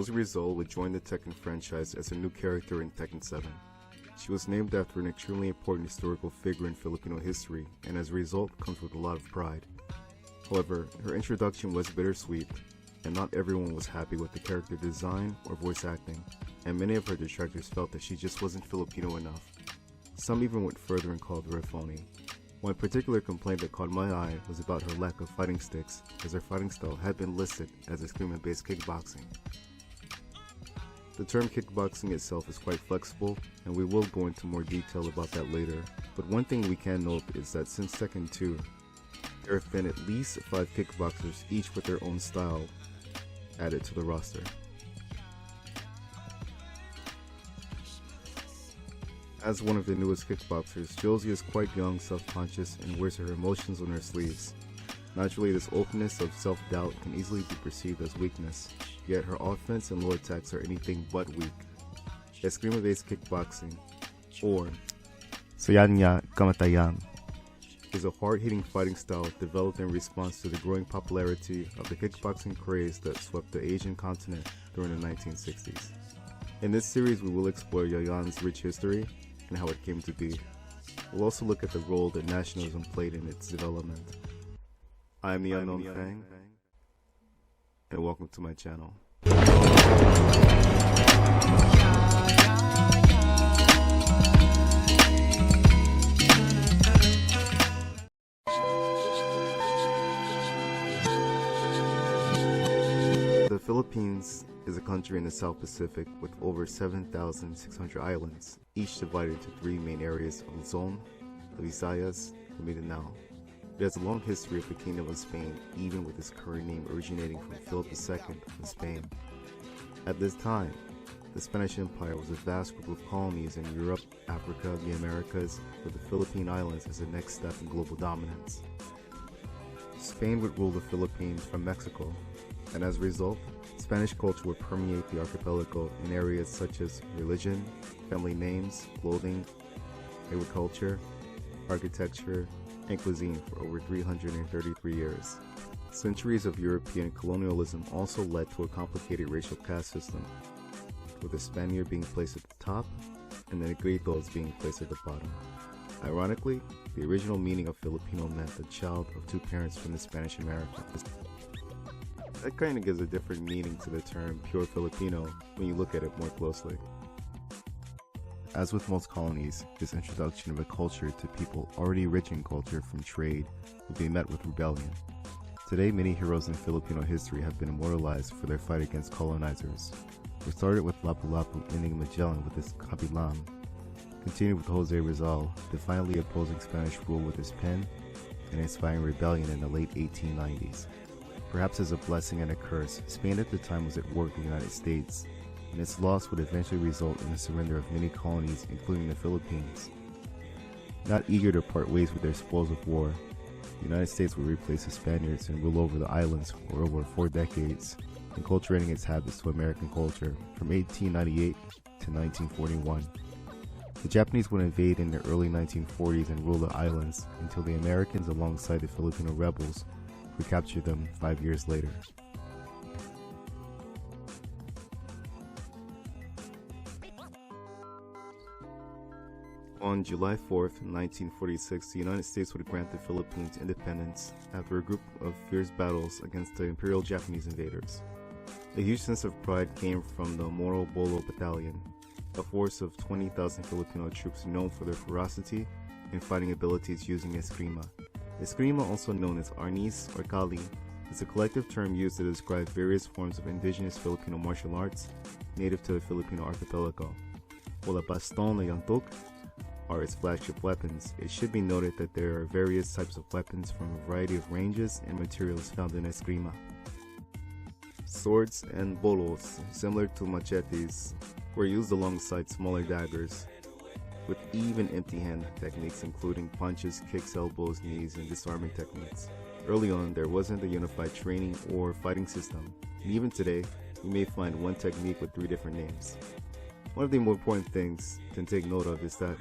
Josie Rizal would join the Tekken franchise as a new character in Tekken 7. She was named after an extremely important historical figure in Filipino history, and as a result comes with a lot of pride. However, her introduction was bittersweet, and not everyone was happy with the character design or voice acting, and many of her detractors felt that she just wasn't Filipino enough. Some even went further and called her a phony. One particular complaint that caught my eye was about her lack of fighting sticks, as her fighting style had been listed as Eskrima-based kickboxing. The term kickboxing itself is quite flexible, and we will go into more detail about that later, but one thing we can note is that since Tekken 2, there have been at least 5 kickboxers, each with their own style, added to the roster. As one of the newest kickboxers, Josie is quite young, self-conscious, and wears her emotions on her sleeves. Naturally, this openness of self-doubt can easily be perceived as weakness, yet her offense and low attacks are anything but weak. Eskrima-based kickboxing, or Sayanya Kamatayan, is a hard-hitting fighting style developed in response to the growing popularity of the kickboxing craze that swept the Asian continent during the 1960s. In this series, we will explore Yaw Yan's rich history and how it came to be. We'll also look at the role that nationalism played in its development. I am the Unknown Fang, and welcome to my channel. The Philippines is a country in the South Pacific with over 7,600 islands, each divided into 3 main areas of Luzon, the Visayas, and Mindanao. It has a long history of the Kingdom of Spain, even with its current name originating from Philip II of Spain. At this time, the Spanish Empire was a vast group of colonies in Europe, Africa, the Americas, with the Philippine Islands as the next step in global dominance. Spain would rule the Philippines from Mexico, and as a result, Spanish culture would permeate the archipelago in areas such as religion, family names, clothing, agriculture, architecture, and cuisine for over 333 years. Centuries of European colonialism also led to a complicated racial caste system, with the Spaniard being placed at the top and the Negritos being placed at the bottom. Ironically, the original meaning of Filipino meant the child of 2 parents from the Spanish Americas. That kind of gives a different meaning to the term pure Filipino when you look at it more closely. As with most colonies, this introduction of a culture to people already rich in culture from trade would be met with rebellion. Today, many heroes in Filipino history have been immortalized for their fight against colonizers. We started with Lapu-Lapu ending Magellan with his Kapilam, continued with Jose Rizal, defiantly opposing Spanish rule with his pen, and inspiring rebellion in the late 1890s. Perhaps as a blessing and a curse, Spain at the time was at war with the United States, and its loss would eventually result in the surrender of many colonies, including the Philippines. Not eager to part ways with their spoils of war, the United States would replace the Spaniards and rule over the islands for over 4 decades, enculturating its habits to American culture from 1898 to 1941. The Japanese would invade in the early 1940s and rule the islands until the Americans, alongside the Filipino rebels, recaptured them 5 years later. On July 4th, 1946, the United States would grant the Philippines independence after a group of fierce battles against the Imperial Japanese invaders. A huge sense of pride came from the Moro Bolo Battalion, a force of 20,000 Filipino troops known for their ferocity and fighting abilities using Eskrima. Eskrima, also known as Arnis or Kali, is a collective term used to describe various forms of indigenous Filipino martial arts native to the Filipino archipelago. While the Baston na Yantuk are its flagship weapons, it should be noted that there are various types of weapons from a variety of ranges and materials found in Eskrima. Swords and bolos, similar to machetes, were used alongside smaller daggers, with even empty-hand techniques including punches, kicks, elbows, knees, and disarming techniques. Early on, there wasn't a unified training or fighting system, and even today, you may find one technique with 3 different names. One of the more important things to take note of is that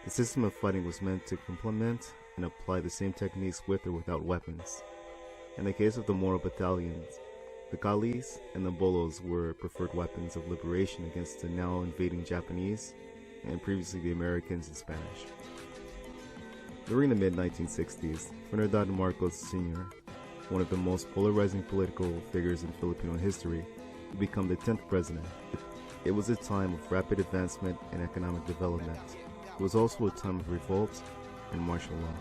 the system of fighting was meant to complement and apply the same techniques with or without weapons. In the case of the Moro battalions, The kalis and the bolos were preferred weapons of liberation against the now invading Japanese and previously the Americans and Spanish. During the mid-1960s, Ferdinand Marcos Sr., one of the most polarizing political figures in Filipino history, would become the 10th president. It was a time of rapid advancement and economic development. It was also a time of revolt and martial law.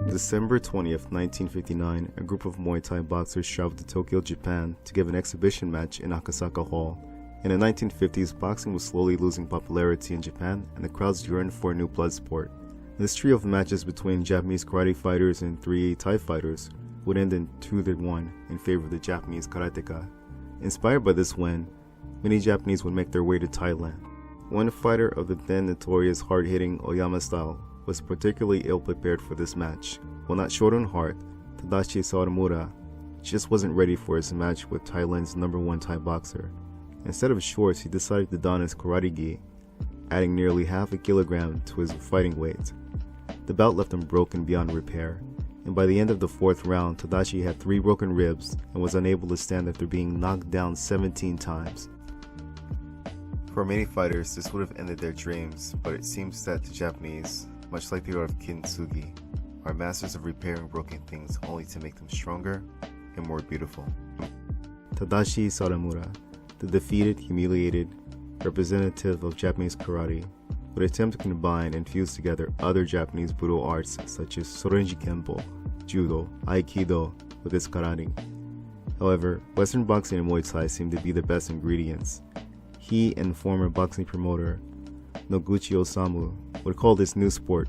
December 20th, 1959, a group of Muay Thai boxers traveled to Tokyo, Japan to give an exhibition match in Akasaka Hall. In the 1950s, boxing was slowly losing popularity in Japan and the crowds yearned for a new blood sport. This trio of matches between Japanese karate fighters and 3 Thai fighters would end in 2-1 in favor of the Japanese karateka. Inspired by this win, many Japanese would make their way to Thailand. One fighter of the then notorious hard-hitting Oyama style was particularly ill-prepared for this match. While not short on heart, Tadashi Sawamura just wasn't ready for his match with Thailand's #1 Thai boxer. Instead of shorts, he decided to don his karate gi, adding nearly half a kilogram to his fighting weight. The bout left him broken beyond repair, and by the end of the 4th round, Tadashi had 3 broken ribs and was unable to stand after being knocked down 17 times. For many fighters, this would have ended their dreams, but it seems that the Japanese, much like the art of kintsugi, are masters of repairing broken things only to make them stronger and more beautiful. Tadashi Sawamura, the defeated, humiliated representative of Japanese karate, would attempt to combine and fuse together other Japanese Budo arts such as Sorenji Kempo, Judo, Aikido with his karate. However, Western boxing and Muay Thai seemed to be the best ingredients. He and former boxing promoter Noguchi Osamu would call this new sport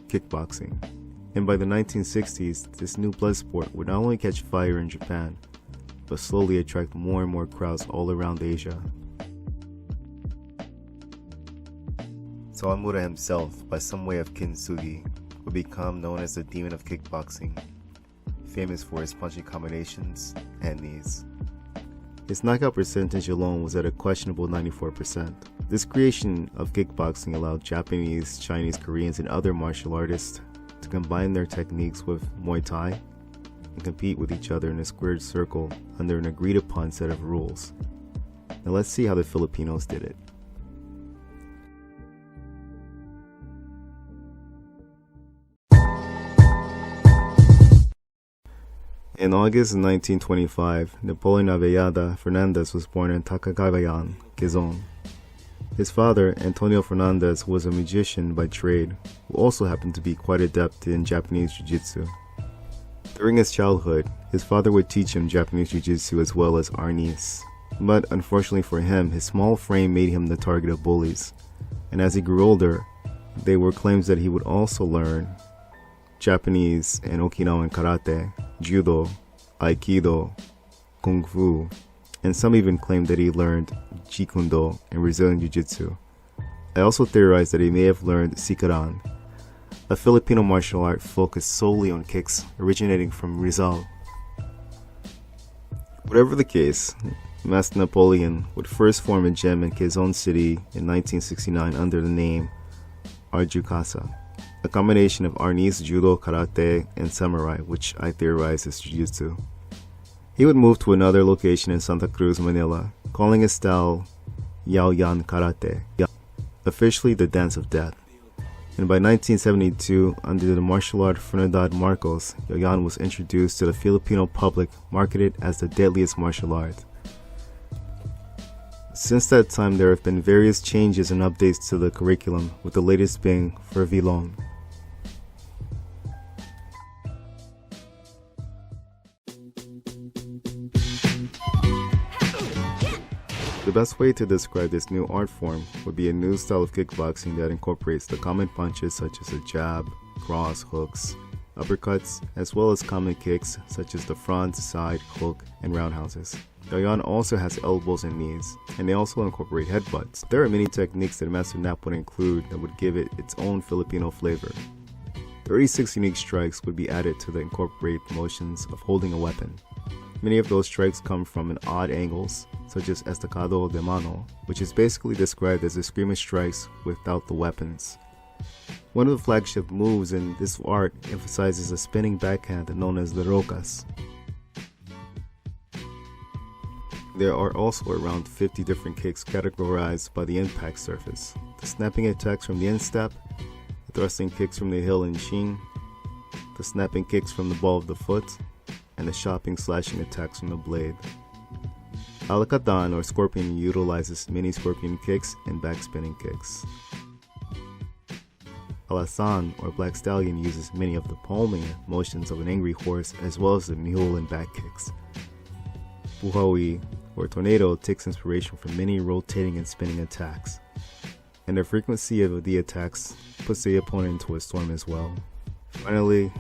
kickboxing. And by the 1960s, this new blood sport would not only catch fire in Japan, but slowly attract more and more crowds all around Asia. Sawamura himself, by some way of kintsugi, would become known as the demon of kickboxing, famous for his punching combinations and knees. His knockout percentage alone was at a questionable 94%. This creation of kickboxing allowed Japanese, Chinese, Koreans, and other martial artists to combine their techniques with Muay Thai and compete with each other in a squared circle under an agreed-upon set of rules. Now let's see how the Filipinos did it. In August 1925, Napoleon Avellada Fernandez was born in Tacagayan, Quezon. His father, Antonio Fernandez, was a magician by trade, who also happened to be quite adept in Japanese Jiu-Jitsu. During his childhood, his father would teach him Japanese Jiu-Jitsu as well as arnis. But unfortunately for him, his small frame made him the target of bullies. And as he grew older, there were claims that he would also learn Japanese and Okinawan karate, judo, aikido, kung fu, and some even claimed that he learned Jeet-Kune-Do and Brazilian Jiu-Jitsu. I also theorized that he may have learned Sikaran, a Filipino martial art focused solely on kicks originating from Rizal. Whatever the case, Master Napoleon would first form a gym in Quezon City in 1969 under the name Arjukasa, a combination of arnis, judo, karate, and samurai, which I theorize is jiu-jitsu. He would move to another location in Santa Cruz, Manila, calling his style Yaw Yan karate, officially the dance of death. And by 1972, under the martial art Ferdinand Marcos, Yaw Yan was introduced to the Filipino public, marketed as the deadliest martial art. Since that time, there have been various changes and updates to the curriculum, with the latest being for Vilon. The best way to describe this new art form would be a new style of kickboxing that incorporates the common punches such as a jab, cross, hooks, uppercuts, as well as common kicks such as the front, side, hook, and roundhouses. Yaw Yan also has elbows and knees, and they also incorporate headbutts. There are many techniques that Master Nap would include that would give it its own Filipino flavor. 36 unique strikes would be added to the incorporated motions of holding a weapon. Many of those strikes come from an odd angles, such as estacado de mano, which is basically described as Eskrima strikes without the weapons. One of the flagship moves in this art emphasizes a spinning backhand known as the rocas. There are also around 50 different kicks categorized by the impact surface. The snapping attacks from the instep, the thrusting kicks from the heel and shin, the snapping kicks from the ball of the foot, and the chopping slashing attacks from the blade. Alakatan or Scorpion utilizes mini scorpion kicks and backspinning kicks. Alasan or Black Stallion uses many of the palming motions of an angry horse as well as the mule and back kicks. Buhawi or Tornado takes inspiration from many rotating and spinning attacks, and the frequency of the attacks puts the opponent into a storm as well. Finally,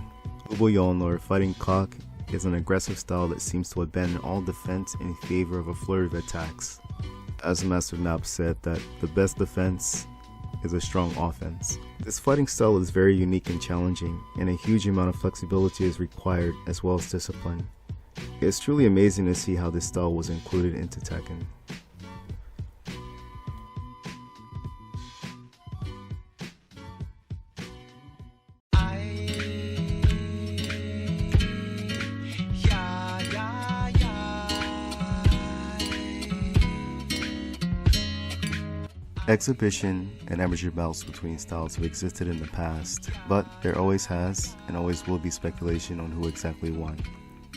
Uboyon or Fighting Cock is an aggressive style that seems to abandon all defense in favor of a flurry of attacks. As Master Nap said that the best defense is a strong offense. This fighting style is very unique and challenging, and a huge amount of flexibility is required as well as discipline. It's truly amazing to see how this style was included into Tekken. Exhibition and amateur bouts between styles have existed in the past, but there always has and always will be speculation on who exactly won.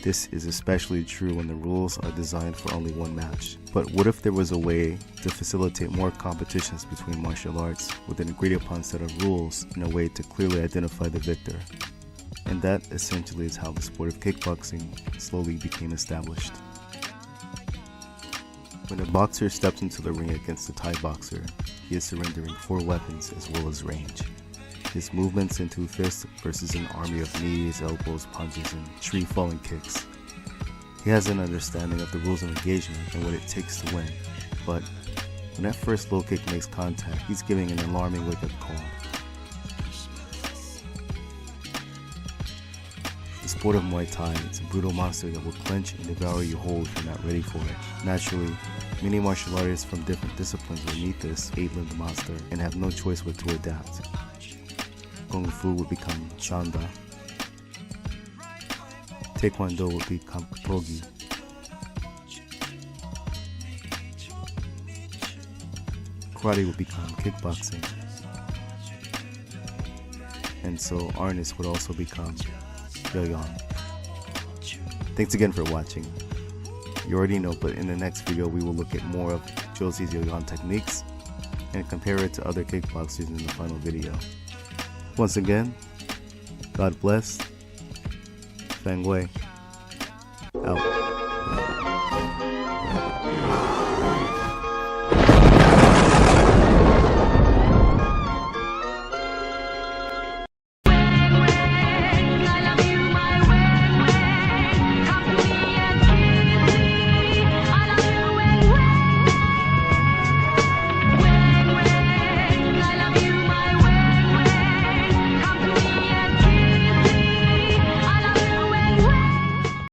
This is especially true when the rules are designed for only one match. But what if there was a way to facilitate more competitions between martial arts with an agreed upon set of rules in a way to clearly identify the victor? And that essentially is how the sport of kickboxing slowly became established. When a boxer steps into the ring against a Thai boxer, he is surrendering 4 weapons as well as range. His movements into fists versus an army of knees, elbows, punches, and tree-falling kicks. He has an understanding of the rules of engagement and what it takes to win, but when that first low kick makes contact, he's giving an alarming wake-up call. The sport of Muay Thai is a brutal monster that will clench and devour you whole if you're not ready for it. Naturally, many martial artists from different disciplines will meet this 8-limbed monster and have no choice but to adapt. Kung Fu would become Chanda. Taekwondo would become Togi. Karate would become kickboxing. And so Arnis would also become Yaw Yan. Thanks again for watching. You already know, but in the next video we will look at more of Josie's Yaw Yan techniques and compare it to other kickboxers in the final video. Once again, God bless. Feng Wei. Out.